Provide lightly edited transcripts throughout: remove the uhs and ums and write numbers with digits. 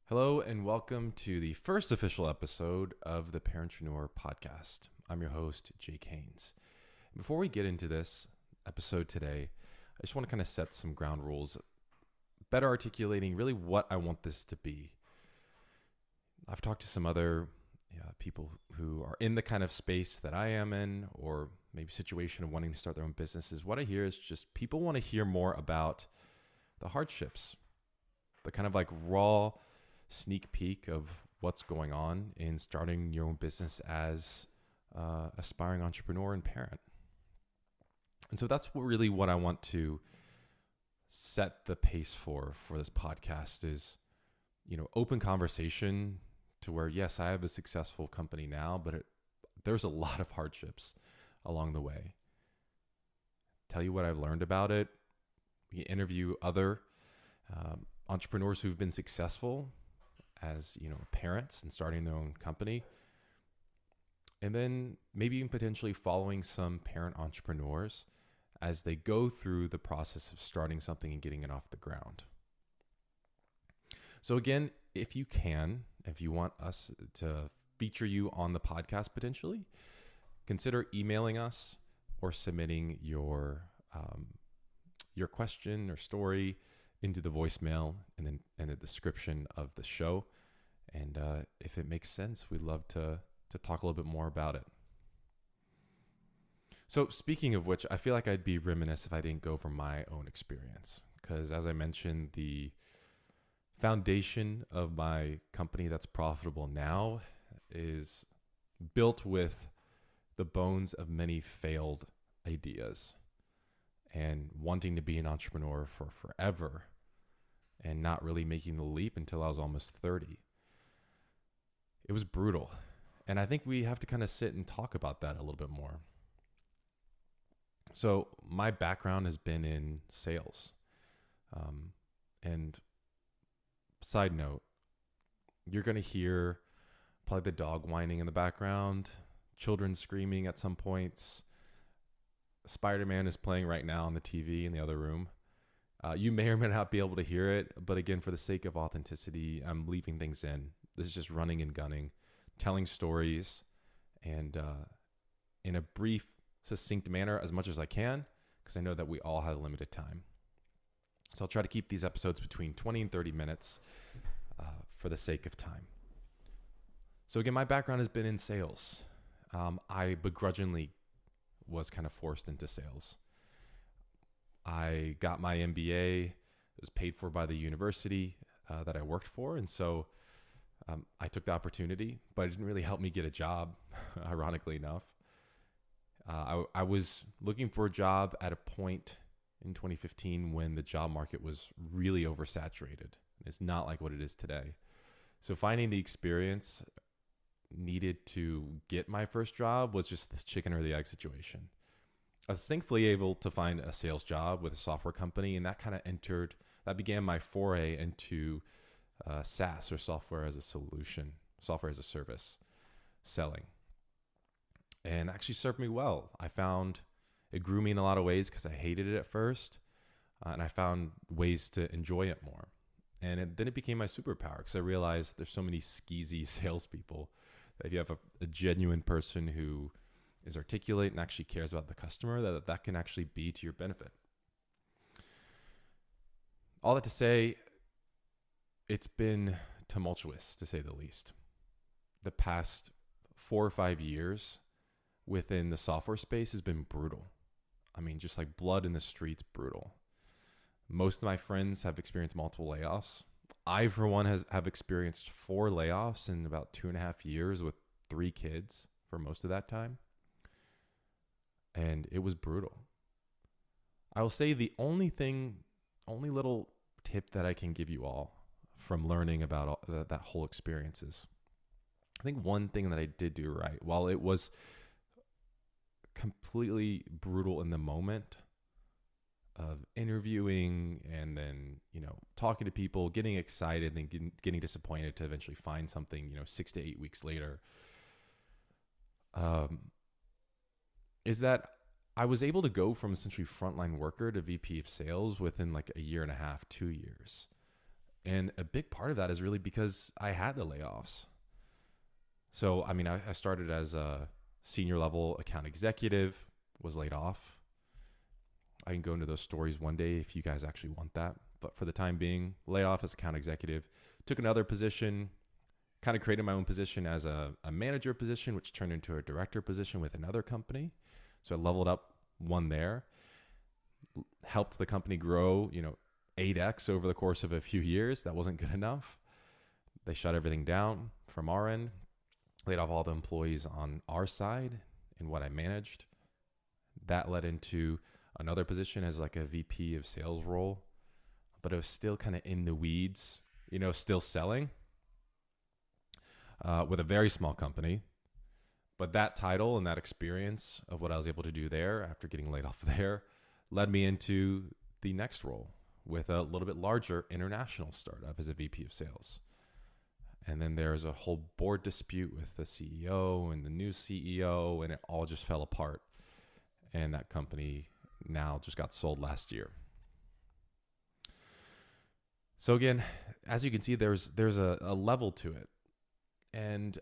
Hello and welcome to the first official episode of the Parentreneur podcast. I'm your host, Jake Haynes. Before we get into this episode today, I just want to kind of set some ground rules, better articulating really what I want this to be. I've talked to some other people who are in the kind of space that I am in, or maybe situation of wanting to start their own businesses. What I hear is just people want to hear more about the hardships, the kind of like raw sneak peek of what's going on in starting your own business as aspiring entrepreneur and parent. And so that's really what I want to set the pace for this podcast is, open conversation to where, yes, I have a successful company now, but there's a lot of hardships along the way. Tell you what I've learned about it. We interview other entrepreneurs who've been successful as parents and starting their own company, and then maybe even potentially following some parent entrepreneurs as they go through the process of starting something and getting it off the ground. So again, if you want us to feature you on the podcast potentially, consider emailing us or submitting your question or story into the voicemail and then in the description of the show. And if it makes sense, we'd love to talk a little bit more about it. So speaking of which, I feel like I'd be remiss if I didn't go over my own experience. Because as I mentioned, the foundation of my company that's profitable now is built with the bones of many failed ideas and wanting to be an entrepreneur for forever and not really making the leap until I was almost 30. It was brutal. And I think we have to kind of sit and talk about that a little bit more. So my background has been in sales. And side note, you're going to hear probably the dog whining in the background, children screaming at some points. Spider-Man is playing right now on the TV in the other room. You may or may not be able to hear it, but again, for the sake of authenticity, I'm leaving things in. This is just running and gunning, telling stories, and in a brief, succinct manner as much as I can, because I know that we all have limited time. So I'll try to keep these episodes between 20 and 30 minutes for the sake of time. So again, my background has been in sales. I begrudgingly was kind of forced into sales. I got my MBA. It was paid for by the university that I worked for. And so I took the opportunity, but it didn't really help me get a job, ironically enough. I was looking for a job at a point in 2015 when the job market was really oversaturated. It's not like what it is today. So finding the experience needed to get my first job was just this chicken or the egg situation. I was thankfully able to find a sales job with a software company, and that began my foray into SaaS, or software as a solution, software as a service selling. And actually served me well. I found it grew me in a lot of ways because I hated it at first, and I found ways to enjoy it more. And then it became my superpower because I realized there's so many skeezy salespeople that if you have a genuine person who is articulate and actually cares about the customer, that can actually be to your benefit. All that to say, it's been tumultuous, to say the least. The past 4 or 5 years within the software space has been brutal. I mean, just like blood in the streets, brutal. Most of my friends have experienced multiple layoffs. I, for one, have experienced 4 layoffs in about 2.5 years with 3 kids for most of that time. And it was brutal. I will say the only little tip that I can give you all from learning about that whole experience is, I think one thing that I did do right, while it was completely brutal in the moment of interviewing and then, talking to people, getting excited, then getting disappointed to eventually find something, 6 to 8 weeks later, is that I was able to go from essentially frontline worker to VP of sales within like a year and a half, 2 years. And a big part of that is really because I had the layoffs. So, I mean, I started as a senior level account executive, was laid off. I can go into those stories one day if you guys actually want that. But for the time being, laid off as account executive, took another position, kind of created my own position as a manager position, which turned into a director position with another company. So I leveled up one there, helped the company grow, 8x over the course of a few years. That wasn't good enough. They shut everything down from our end, laid off all the employees on our side in what I managed. That led into another position as like a VP of sales role, but it was still kind of in the weeds, still selling with a very small company. But that title and that experience of what I was able to do there after getting laid off there led me into the next role with a little bit larger international startup as a VP of sales. And then there's a whole board dispute with the CEO and the new CEO, and it all just fell apart. And that company now just got sold last year. So again, as you can see, there's a level to it. And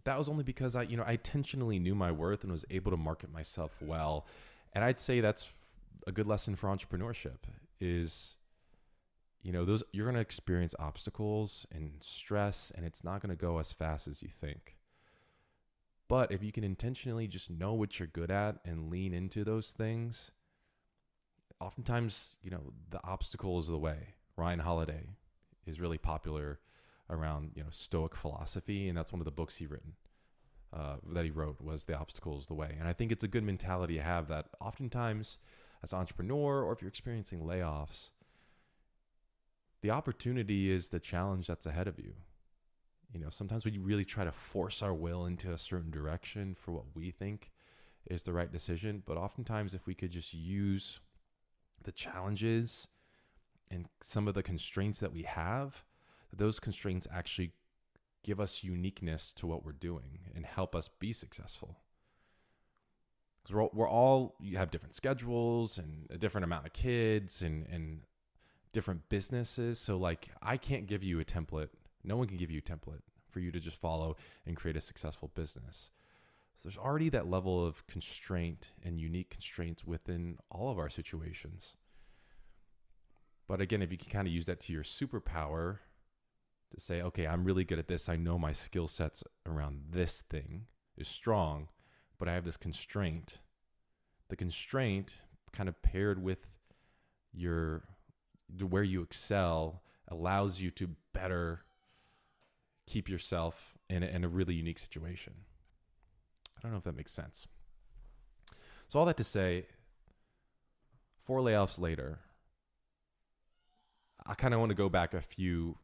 that was only because I intentionally knew my worth and was able to market myself well. And I'd say that's a good lesson for entrepreneurship is, those you're going to experience obstacles and stress, and it's not going to go as fast as you think. But if you can intentionally just know what you're good at and lean into those things, oftentimes, the obstacle is the way. Ryan Holiday is really popular around, Stoic philosophy. And that's one of the books that he wrote was The Obstacle is the Way. And I think it's a good mentality to have that oftentimes as an entrepreneur, or if you're experiencing layoffs, the opportunity is the challenge that's ahead of you. Sometimes we really try to force our will into a certain direction for what we think is the right decision. But oftentimes, if we could just use the challenges and some of the constraints that we have, those constraints actually give us uniqueness to what we're doing and help us be successful. Because you have different schedules and a different amount of kids and different businesses. So like, I can't give you a template. No one can give you a template for you to just follow and create a successful business. So there's already that level of constraint and unique constraints within all of our situations. But again, if you can kind of use that to your superpower to say, okay, I'm really good at this. I know my skill sets around this thing is strong, but I have this constraint. The constraint kind of paired with where you excel allows you to better keep yourself in a really unique situation. I don't know if that makes sense. So all that to say, 4 layoffs later, I kind of want to go back a few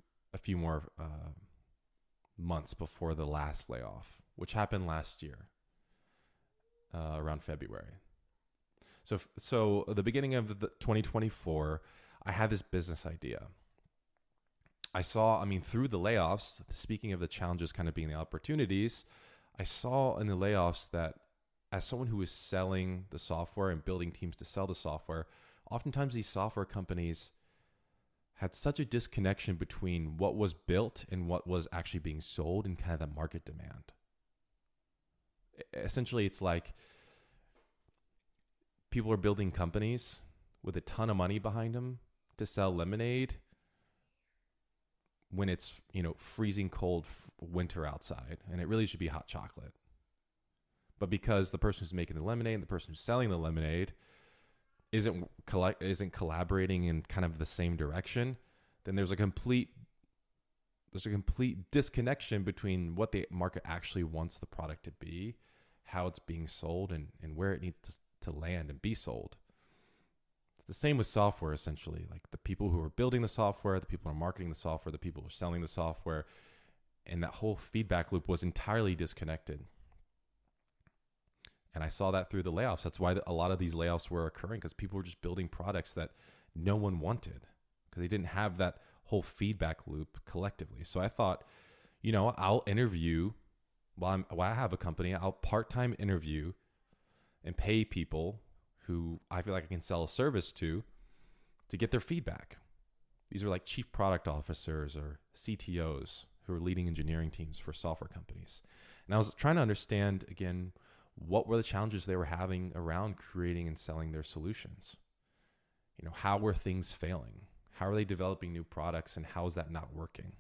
more months before the last layoff, which happened last year, around February. So at the beginning of 2024, I had this business idea. I saw, through the layoffs, speaking of the challenges kind of being the opportunities, I saw in the layoffs that as someone who was selling the software and building teams to sell the software, oftentimes these software companies had such a disconnection between what was built and what was actually being sold and kind of the market demand. Essentially, it's like people are building companies with a ton of money behind them to sell lemonade when it's, freezing cold winter outside, and it really should be hot chocolate. But because the person who's making the lemonade and the person who's selling the lemonade isn't collaborating in kind of the same direction, then there's a complete disconnection between what the market actually wants the product to be, how it's being sold, and where it needs to land and be sold. It's the same with software, essentially. Like the people who are building the software, the people who are marketing the software, the people who are selling the software, and that whole feedback loop was entirely disconnected. And I saw that through the layoffs. That's why a lot of these layoffs were occurring, because people were just building products that no one wanted because they didn't have that whole feedback loop collectively. So I thought, I'll interview while I have a company. I'll part-time interview and pay people who I feel like I can sell a service to get their feedback. These are like chief product officers or CTOs who are leading engineering teams for software companies. And I was trying to understand, again, what were the challenges they were having around creating and selling their solutions? How were things failing? How are they developing new products, and how is that not working?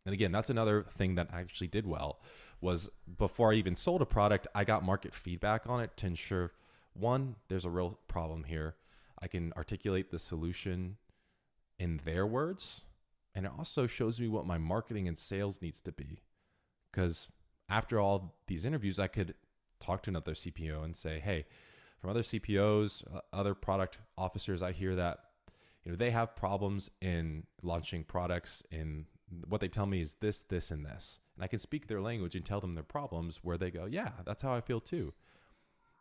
And again, that's another thing that I actually did well, was before I even sold a product, I got market feedback on it to ensure, one, there's a real problem here. I can articulate the solution in their words, and it also shows me what my marketing and sales needs to be. Because after all these interviews, I could talk to another CPO and say, hey, from other CPOs, other product officers, I hear that they have problems in launching products, and what they tell me is this, this, and this. And I can speak their language and tell them their problems, where they go, yeah, that's how I feel too.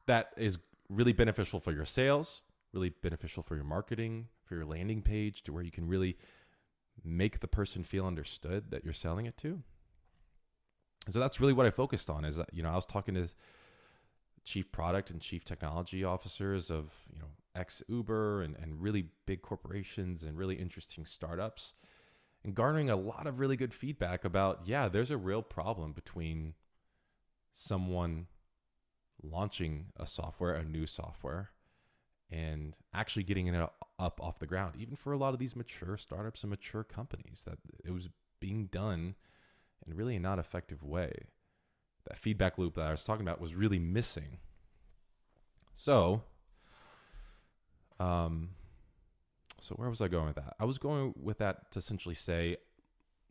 That is really beneficial for your sales, really beneficial for your marketing, for your landing page, to where you can really make the person feel understood that you're selling it to. And so that's really what I focused on, is that, I was talking to chief product and chief technology officers of, ex Uber and really big corporations and really interesting startups, and garnering a lot of really good feedback about, yeah, there's a real problem between someone launching a new software, and actually getting it up off the ground, even for a lot of these mature startups and mature companies, that it was being done in really a not effective way. That feedback loop that I was talking about was really missing. So where was I going with that? I was going with that to essentially say,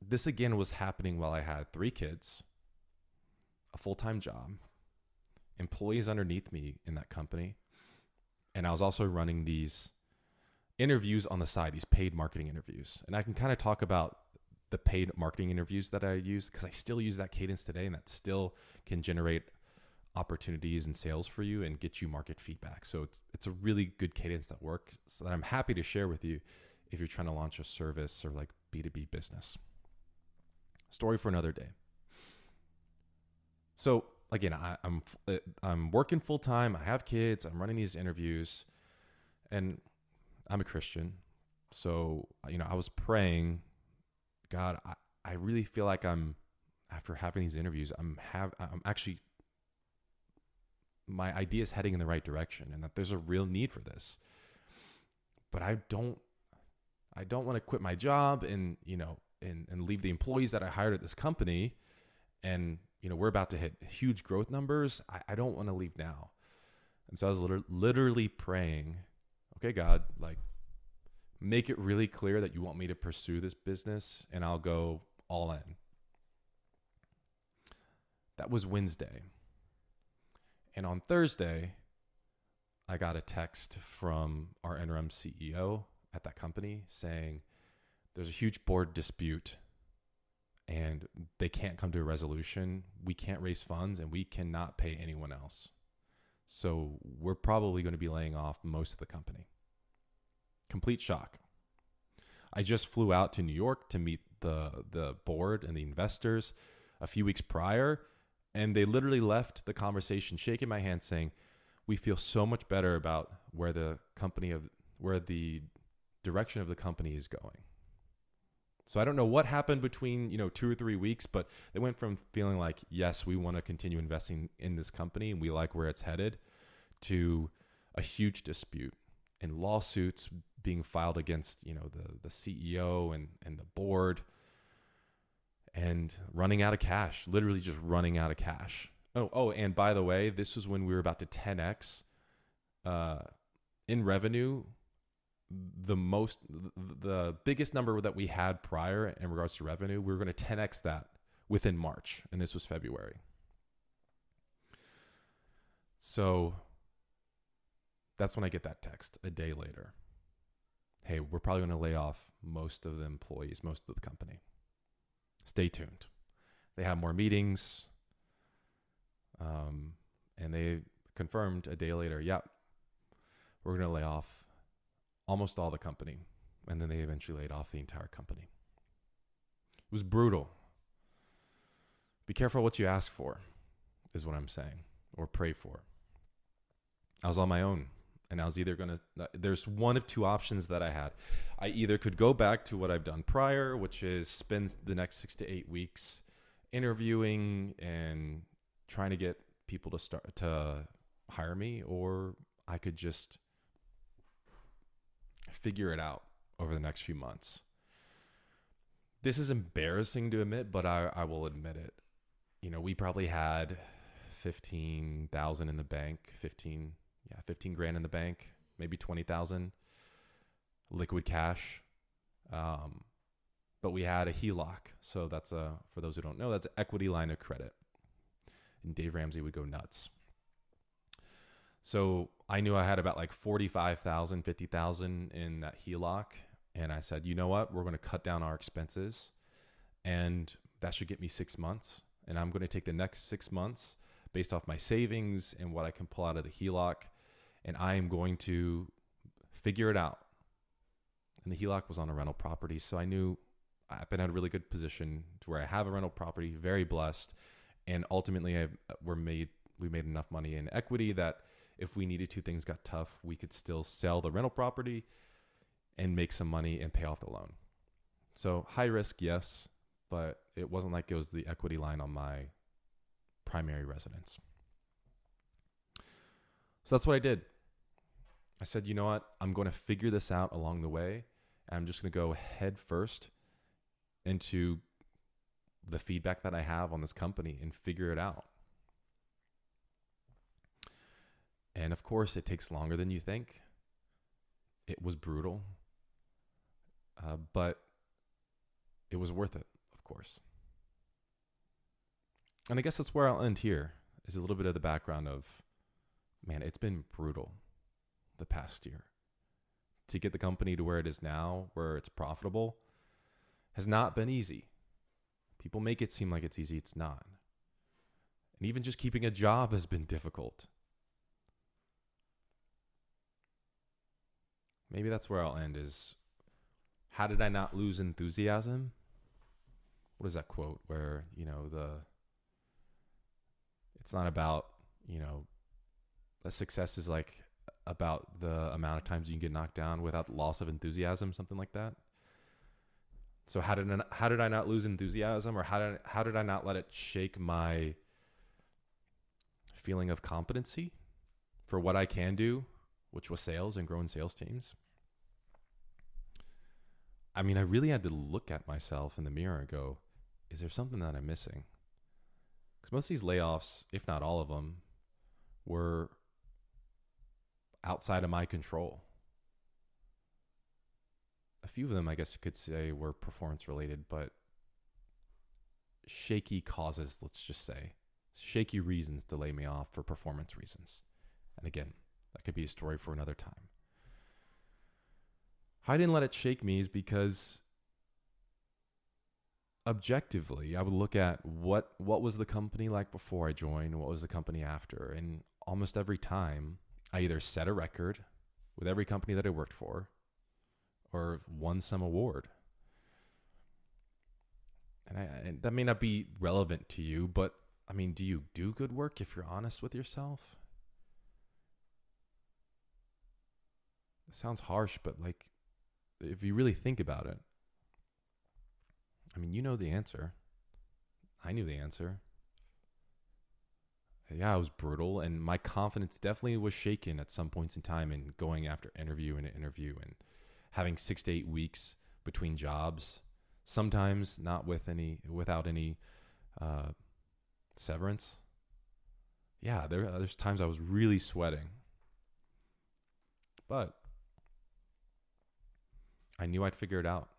this again was happening while I had 3 kids, a full-time job, employees underneath me in that company. And I was also running these interviews on the side, these paid marketing interviews. And I can kind of talk about the paid marketing interviews that I use, because I still use that cadence today, and that still can generate opportunities and sales for you and get you market feedback. So it's a really good cadence that works, so that I'm happy to share with you if you're trying to launch a service or like B2B business. Story for another day. So again, I'm working full time. I have kids. I'm running these interviews, and I'm a Christian. So I was praying, God, I really feel like after having these interviews, I'm actually, my idea is heading in the right direction, and that there's a real need for this. But I don't want to quit my job and leave the employees that I hired at this company, and we're about to hit huge growth numbers. I don't want to leave now. And so I was literally praying, okay, God, like, make it really clear that you want me to pursue this business, and I'll go all in. That was Wednesday. And on Thursday, I got a text from our interim CEO at that company saying there's a huge board dispute and they can't come to a resolution. We can't raise funds, and we cannot pay anyone else. So we're probably going to be laying off most of the company. Complete shock. I just flew out to New York to meet the board and the investors a few weeks prior, and they literally left the conversation shaking my hand saying, we feel so much better about where the direction of the company is going. So I don't know what happened between 2 or 3 weeks, but they went from feeling like, yes, we want to continue investing in this company and we like where it's headed, to a huge dispute and lawsuits being filed against the CEO and the board, and running out of cash, literally just running out of cash. Oh, and by the way, this was when we were about to 10x in revenue. The biggest number that we had prior in regards to revenue, we were going to 10x that within March, and this was February. So that's when I get that text a day later. Hey, we're probably going to lay off most of the employees, most of the company. Stay tuned. They have more meetings, and they confirmed a day later, yep, we're going to lay off almost all the company. And then they eventually laid off the entire company. It was brutal. Be careful what you ask for, is what I'm saying, or pray for. I was on my own And I was either going to, there's one of two options that I had. I either could go back to what I've done prior, which is spend the next 6 to 8 weeks interviewing and trying to get people to hire me, or I could just figure it out over the next few months. This is embarrassing to admit, but I will admit it. You know, we probably had 15,000 in the bank, 15 grand in the bank, maybe 20,000 liquid cash. But we had a HELOC. So that's for those who don't know, that's an equity line of credit. And Dave Ramsey would go nuts. So I knew I had about like 45,000, 50,000 in that HELOC. And I said, you know what? We're going to cut down our expenses, and that should get me 6 months. And I'm going to take the next 6 months based off my savings and what I can pull out of the HELOC. And I am going to figure it out. And the HELOC was on a rental property. So I knew I've been at a really good position to where I have a rental property, very blessed. And ultimately we made enough money in equity that if we needed to, things got tough, we could still sell the rental property and make some money and pay off the loan. So high risk, yes, but it wasn't like it was the equity line on my primary residence. So that's what I did. I said, you know what? I'm going to figure this out along the way. And I'm just going to go head first into the feedback that I have on this company and figure it out. And of course, it takes longer than you think. It was brutal, but it was worth it, of course. And I guess that's where I'll end here, is a little bit of the background of, man, it's been brutal the past year. To get the company to where it is now, where it's profitable, has not been easy. People make it seem like it's easy. It's not. And even just keeping a job has been difficult. Maybe that's where I'll end, is how did I not lose enthusiasm? What is that quote where, it's not about, a success is like about the amount of times you can get knocked down without loss of enthusiasm, something like that. So how did I not lose enthusiasm, or how did I not let it shake my feeling of competency for what I can do, which was sales and growing sales teams? I mean, I really had to look at myself in the mirror and go, is there something that I'm missing? Because most of these layoffs, if not all of them, were outside of my control. A few of them, I guess you could say, were performance related, but shaky causes, let's just say, shaky reasons to lay me off for performance reasons. And again, that could be a story for another time. I didn't let it shake me is because objectively, I would look at what was the company like before I joined, what was the company after, and almost every time I either set a record with every company that I worked for or won some award. And that may not be relevant to you, but I mean, do you do good work if you're honest with yourself? It sounds harsh, but like, if you really think about it, I mean, you know the answer. I knew the answer. Yeah, it was brutal, and my confidence definitely was shaken at some points in time in going after interview and interview and having 6 to 8 weeks between jobs, sometimes not without any severance. Yeah, there's times I was really sweating. But I knew I'd figure it out.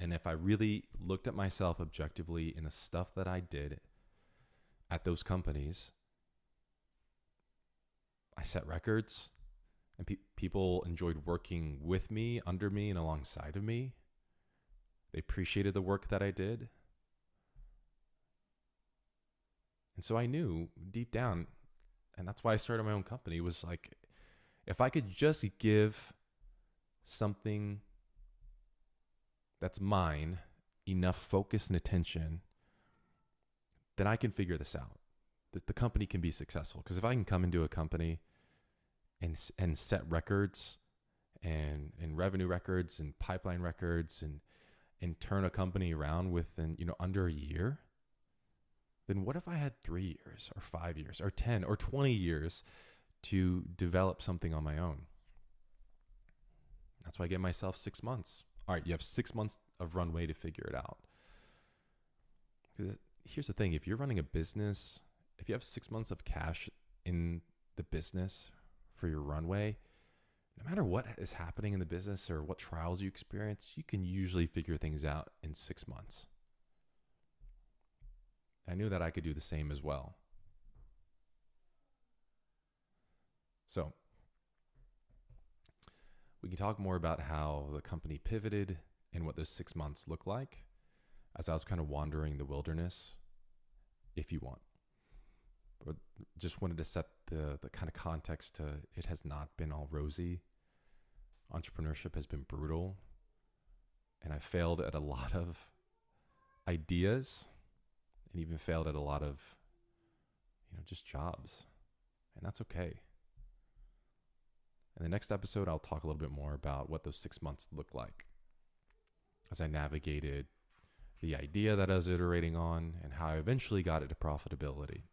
And if I really looked at myself objectively in the stuff that I did at those companies, I set records, and people enjoyed working with me, under me, and alongside of me. They appreciated the work that I did. And so I knew deep down, and that's why I started my own company, was like, if I could just give something that's mine enough focus and attention, then I can figure this out. That the company can be successful. Because if I can come into a company and set records and revenue records and pipeline records and turn a company around within, under a year, then what if I had 3 years or 5 years or 10 or 20 years to develop something on my own? That's why I give myself 6 months. All right, you have 6 months of runway to figure it out. Here's the thing. If you're running a business, if you have 6 months of cash in the business for your runway, no matter what is happening in the business or what trials you experience, you can usually figure things out in 6 months. I knew that I could do the same as well. So we can talk more about how the company pivoted and what those 6 months look like as I was kind of wandering the wilderness, if you want. But just wanted to set the kind of context to it has not been all rosy. Entrepreneurship has been brutal. And I failed at a lot of ideas and even failed at a lot of, just jobs. And that's okay. In the next episode, I'll talk a little bit more about what those 6 months look like as I navigated the idea that I was iterating on and how I eventually got it to profitability.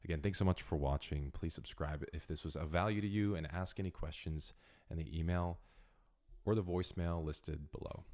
Again, thanks so much for watching. Please subscribe if this was of value to you and ask any questions in the email or the voicemail listed below.